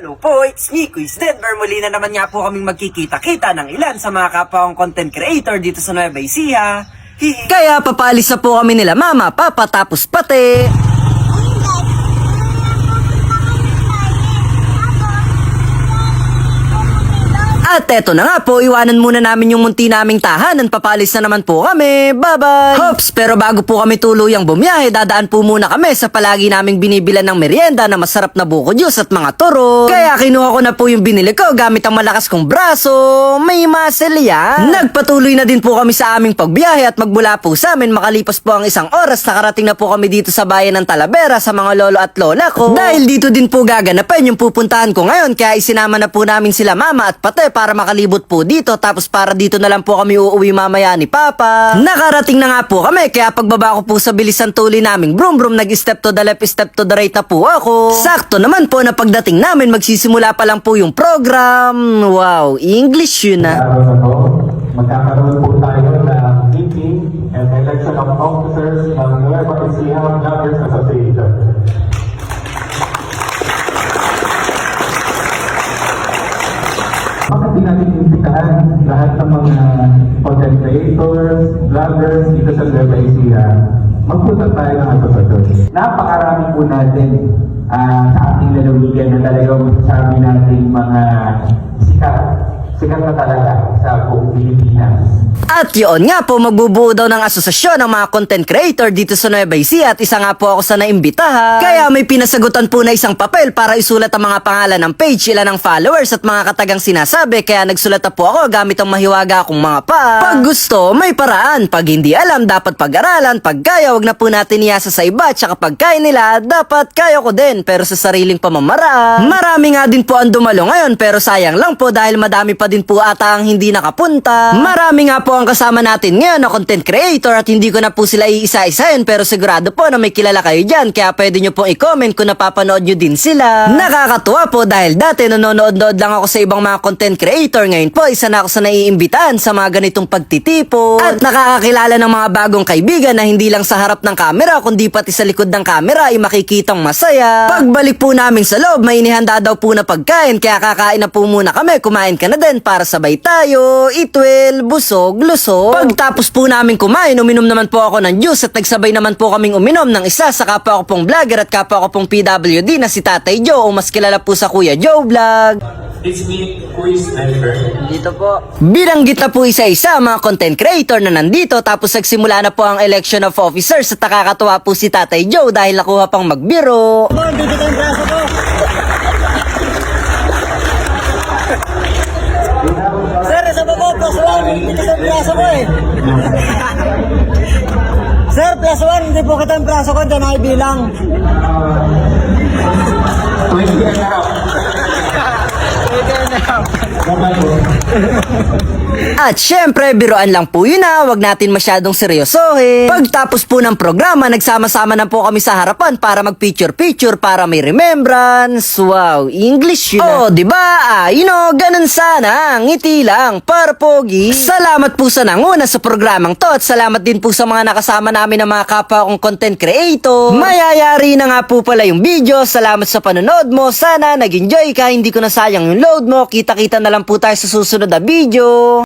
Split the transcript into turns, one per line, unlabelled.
Hello po, it's me, Quiz Denver. Muli na naman nga po kaming magkikita-kita ng ilan sa mga kapwa kong content creator dito sa Nueva Ecija.
Kaya papalis na po kami nila mama, papa, tapos pati. At eto na nga po, iwanan muna namin yung munti naming tahanan. Papalis na naman po kami. Bye-bye! Hops! Pero bago po kami tuluyang bumiyahe, dadaan po muna kami sa palagi naming binibilan ng merienda na masarap na buko juice at mga turo. Kaya kinuha ko na po yung binili ko gamit ang malakas kong braso. May muscle yan. Nagpatuloy na din po kami sa aming pagbiyahe at magmula po sa amin, makalipas po ang isang oras, nakarating na po kami dito sa bayan ng Talavera sa mga lolo at lola ko. Dahil dito din po gaganapin yung pupuntahan ko ngayon, kaya isinama na po namin sila mama at pate para makalibot po dito, tapos para dito na lang po kami uuwi mamaya ni Papa. Nakarating na nga po kami, kaya pagbaba ko po sa bilisan tuloy naming brum brum, nag-step to the left, step to the right na po ako. Sakto naman po na pagdating namin, magsisimula pa lang po yung program. Wow, English yun na.
Magkakaroon po tayo ng meeting and election of officers ng Nueva Ecija Vloggers Association. Bakit di natin imbitahan lahat ng mga content creators, vloggers dito sa Nueva Ecija? Magpunta tayo ng asosasyon. Napakarami po natin sa ating lalawigan na talagang masasabi natin mga sikat na talaga sa buong Pilipinas.
At yun nga po, magbubuo daw ng asosasyon ng mga content creator dito sa Nueva Ecija at isa nga po ako sa naimbitahan. Kaya may pinasagutan po na isang papel para isulat ang mga pangalan ng page, ilan ang followers at mga katagang sinasabi. Kaya nagsulat na po ako gamit ang mahiwaga akong mga pa. Pag gusto, may paraan. Pag hindi alam, dapat pag-aralan. Pag kaya, wag na po natin iasa sa iba. Tsaka pag kaya nila, dapat kaya ko din. Pero sa sariling pamamaraan. Marami nga din po ang dumalo ngayon, pero sayang lang po dahil madami pa din po ata ang hindi nakapunta. Marami nga po ang kasama natin ngayon na content creator at hindi ko na po sila iisa-isahin, pero sigurado po na may kilala kayo dyan, kaya pwede nyo pong i-comment kung napapanood nyo din sila. Nakakatuwa po dahil dati nanonood-nood lang ako sa ibang mga content creator, ngayon po isa na ako sa naiimbitahan sa mga ganitong pagtitipo at nakakakilala ng mga bagong kaibigan na hindi lang sa harap ng camera kundi pati sa likod ng camera ay makikitang masaya. Pagbalik po namin sa loob, may inihanda daw po na pagkain, kaya kakain na po muna kami. Kumain ka na din para sabay tayo, itwel, busog, lusog. Pagtapos po namin kumain, uminom naman po ako ng juice at nagsabay naman po kaming uminom ng isa sa kapwa ko pong vlogger at kapwa ko pong PWD na si Tatay Joe o mas kilala po sa Kuya Joe Vlog.
It's me, Quiz Denver.
Dito po. Binanggit na po isa-isa mga content creator na nandito, tapos nagsimula na po ang election of officers at nakakatuwa po si Tatay Joe dahil nakuha pang magbiro.
Dito ang braso ko. Sir, sa baba, plus 1. Dito ang braso ko eh. Sir, plus 1. Hindi po kita ang braso ko. Diyan ay bilang.
20 and a half.
At syempre, biruan lang po yun na, wag natin masyadong seryosohin. Pagtapos po ng programa, nagsama-sama na po kami sa harapan para mag-picture-picture para may remembrance. Wow, English yun na. Oh, diba? Ganun sana. Ngiti lang, para pogi. Salamat po sa nanguna sa programang to at salamat din po sa mga nakasama namin ng mga kapwa kong content creator. Mayayari na nga po pala yung video. Salamat sa panonood mo. Sana nag-enjoy ka, hindi ko nasayang yung load mo. Kita-kita na lang po tayo sa susunod na video.